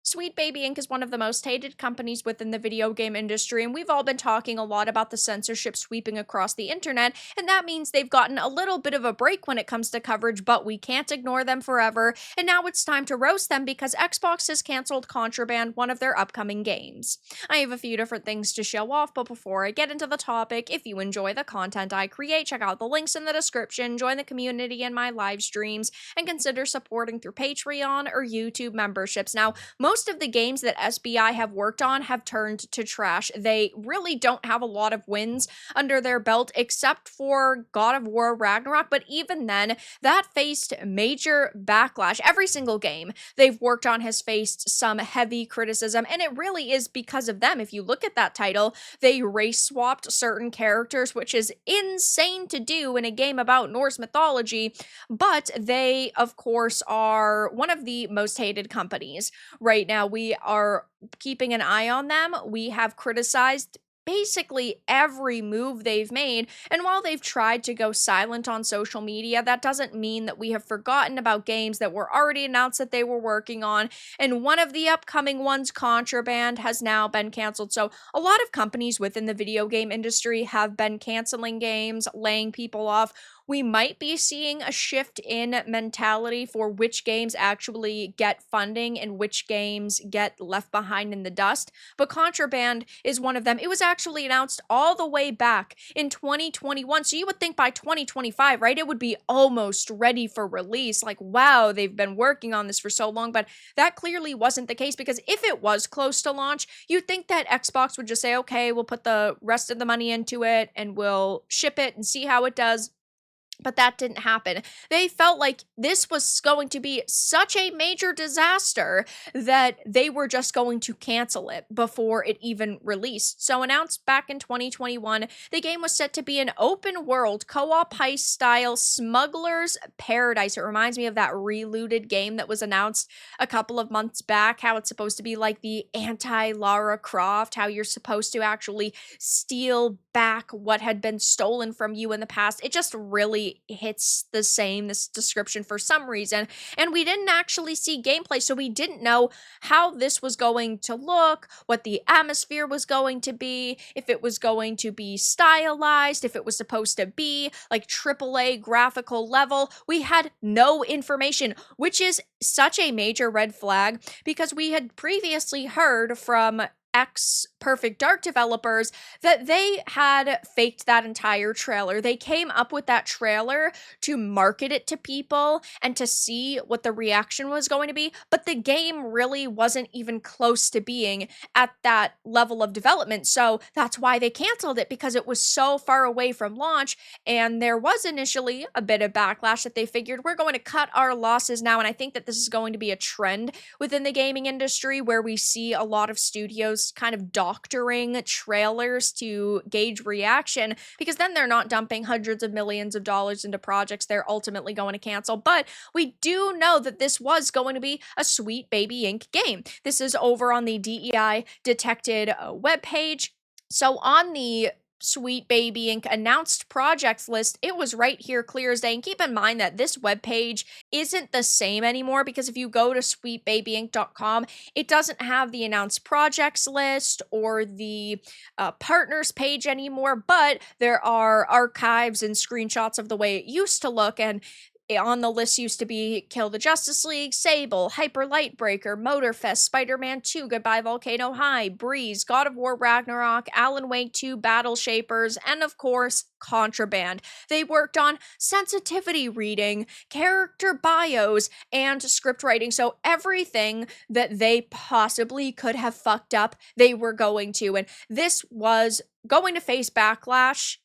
Sweet Baby Inc. is one of the most hated companies within the video game industry, and we've all been talking a lot about the censorship sweeping across the internet, and that means they've gotten a little bit of a break when it comes to coverage, but we can't ignore them forever, and now it's time to roast them because Xbox has canceled Contraband, one of their upcoming games. I have a few different things to show off, but before I get into the topic, if you enjoy the content I create, check out the links in the description, join the community in my live streams, and consider supporting through Patreon or YouTube memberships. Now, most of the games that SBI have worked on have turned to trash. They really don't have a lot of wins under their belt except for God of War Ragnarok, but even then, that faced major backlash. Every single game they've worked on has faced some heavy criticism, and it really is because of them. If you look at that title, they race swapped certain characters, which is insane to do in a game about Norse mythology, but they, of course, are one of the most hated companies right now. We are keeping an eye on them. We have criticized basically every move they've made, and while they've tried to go silent on social media, that doesn't mean that we have forgotten about games that were already announced that they were working on, and one of the upcoming ones, Contraband, has now been canceled. So a lot of companies within the video game industry have been canceling games, laying people off. We might be seeing a shift in mentality for which games actually get funding and which games get left behind in the dust, but Contraband is one of them. It was actually announced all the way back in 2021, so you would think by 2025, right, it would be almost ready for release. Like, wow, they've been working on this for so long, but that clearly wasn't the case, because if it was close to launch, you'd think that Xbox would just say, okay, we'll put the rest of the money into it and we'll ship it and see how it does. But that didn't happen. They felt like this was going to be such a major disaster that they were just going to cancel it before it even released. So announced back in 2021, the game was set to be an open world co-op heist style smuggler's paradise. It reminds me of that relooted game that was announced a couple of months back, how it's supposed to be like the anti-Lara Croft, how you're supposed to actually steal back what had been stolen from you in the past. It just really hits this description for some reason, and we didn't actually see gameplay, so we didn't know how this was going to look, what the atmosphere was going to be, if it was going to be stylized, if it was supposed to be like AAA graphical level. We had no information, which is such a major red flag, because we had previously heard from Perfect Dark developers that they had faked that entire trailer. They came up with that trailer to market it to people and to see what the reaction was going to be, but the game really wasn't even close to being at that level of development. So that's why they canceled it, because it was so far away from launch, and there was initially a bit of backlash that they figured we're going to cut our losses now. And I think that this is going to be a trend within the gaming industry, where we see a lot of studios kind of doctoring trailers to gauge reaction, because then they're not dumping hundreds of millions of dollars into projects they're ultimately going to cancel. But we do know that this was going to be a Sweet Baby Inc. game. This is over on the DEI detected webpage. So on the Sweet Baby Inc. announced projects list, it was right here clear as day. And keep in mind that this webpage isn't the same anymore, because if you go to sweetbabyinc.com, it doesn't have the announced projects list or the partners page anymore, but there are archives and screenshots of the way it used to look. And on the list used to be Kill the Justice League, Sable, Hyper Lightbreaker, Motorfest, Spider-Man 2, Goodbye Volcano High, Breeze, God of War Ragnarok, Alan Wake 2, Battle Shapers, and of course, Contraband. They worked on sensitivity reading, character bios, and script writing. So everything that they possibly could have fucked up, they were going to. And this was going to face backlash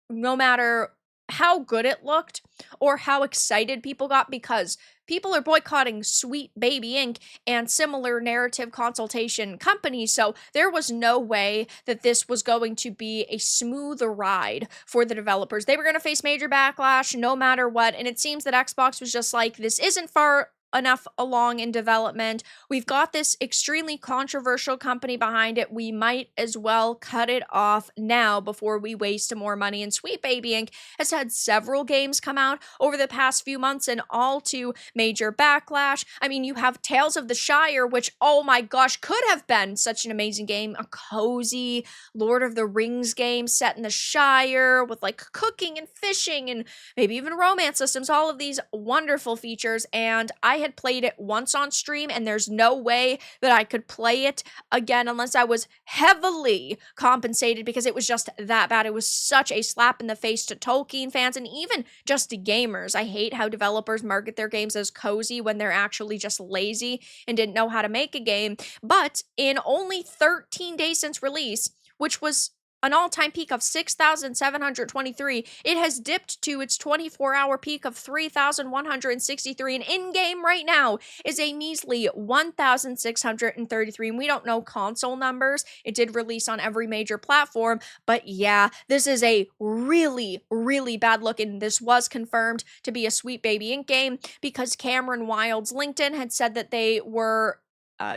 no matter how good it looked or how excited people got, because people are boycotting Sweet Baby Inc. and similar narrative consultation companies, so there was no way that this was going to be a smooth ride for the developers. They were going to face major backlash no matter what, and it seems that Xbox was just like, this isn't far enough along in development. We've got this extremely controversial company behind it. We might as well cut it off now before we waste more money. And Sweet Baby Inc. has had several games come out over the past few months and all to major backlash. I mean, you have Tales of the Shire, which, oh my gosh, could have been such an amazing game. A cozy Lord of the Rings game set in the Shire with like cooking and fishing and maybe even romance systems, all of these wonderful features. And I had played it once on stream, and there's no way that I could play it again unless I was heavily compensated because it was just that bad. It was such a slap in the face to Tolkien fans and even just to gamers. I hate how developers market their games as cozy when they're actually just lazy and didn't know how to make a game. But in only 13 days since release, which was an all-time peak of 6,723, it has dipped to its 24-hour peak of 3,163, and in-game right now is a measly 1,633, and we don't know console numbers. It did release on every major platform, but yeah, this is a really, really bad look, and this was confirmed to be a Sweet Baby Inc. game because Cameron Wild's LinkedIn had said that they were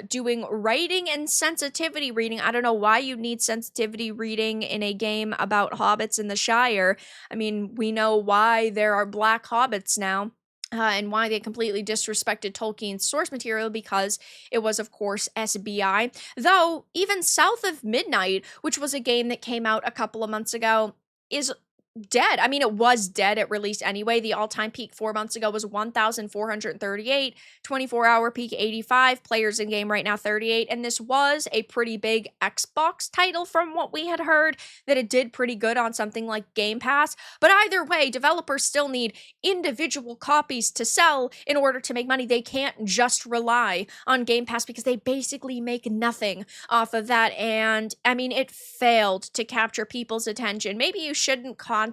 doing writing and sensitivity reading. I don't know why you need sensitivity reading in a game about hobbits in the Shire. I mean, we know why there are black hobbits now. And why they completely disrespected Tolkien's source material because it was, of course, SBI. Though, even South of Midnight, which was a game that came out a couple of months ago, is dead. I mean, it was dead at release anyway. The all-time peak 4 months ago was 1,438, 24-hour peak 85, players in game right now 38, and this was a pretty big Xbox title from what we had heard, that it did pretty good on something like Game Pass. But either way, developers still need individual copies to sell in order to make money. They can't just rely on Game Pass because they basically make nothing off of that, and I mean, it failed to capture people's attention. Maybe you shouldn't constantly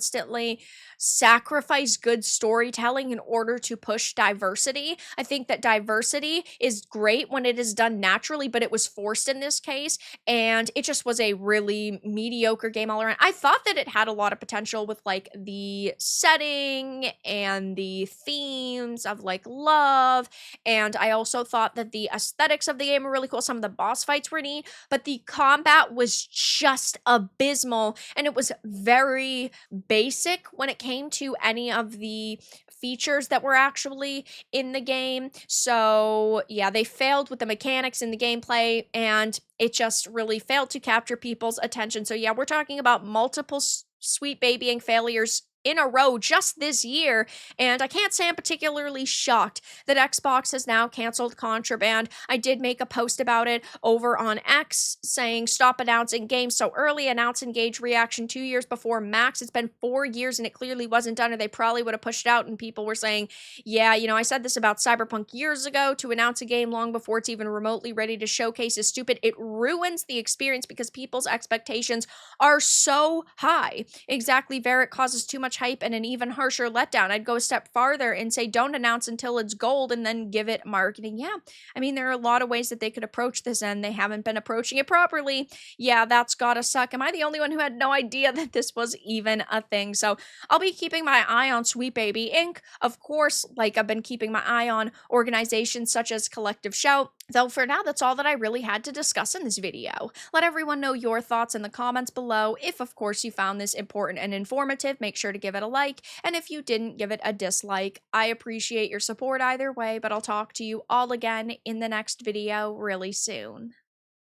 sacrifice good storytelling in order to push diversity. I think that diversity is great when it is done naturally, but it was forced in this case, and it just was a really mediocre game all around. I thought that it had a lot of potential with like the setting and the themes of like love, and I also thought that the aesthetics of the game were really cool. Some of the boss fights were neat, but the combat was just abysmal, and it was very basic when it came to any of the features that were actually in the game. So yeah, they failed with the mechanics in the gameplay, and it just really failed to capture people's attention. So yeah, we're talking about multiple Sweet Baby Inc. failures in a row just this year, and I can't say I'm particularly shocked that Xbox has now canceled Contraband. I did make a post about it over on X saying stop announcing games so early, announce engage reaction 2 years before max. It's been 4 years and it clearly wasn't done, or they probably would have pushed it out, and people were saying, yeah, you know, I said this about Cyberpunk years ago, to announce a game long before it's even remotely ready to showcase is stupid. It ruins the experience because people's expectations are so high. Exactly, Vara, it causes too much hype and an even harsher letdown. I'd go a step farther and say don't announce until it's gold and then give it marketing. Yeah, I mean, there are a lot of ways that they could approach this, and they haven't been approaching it properly. Yeah, that's gotta suck. Am I the only one who had no idea that this was even a thing? So I'll be keeping my eye on Sweet Baby Inc. Of course, like I've been keeping my eye on organizations such as Collective Shout. Though for now, that's all that I really had to discuss in this video. Let everyone know your thoughts in the comments below. If, of course, you found this important and informative, make sure to give it a like. And if you didn't, give it a dislike. I appreciate your support either way, but I'll talk to you all again in the next video really soon.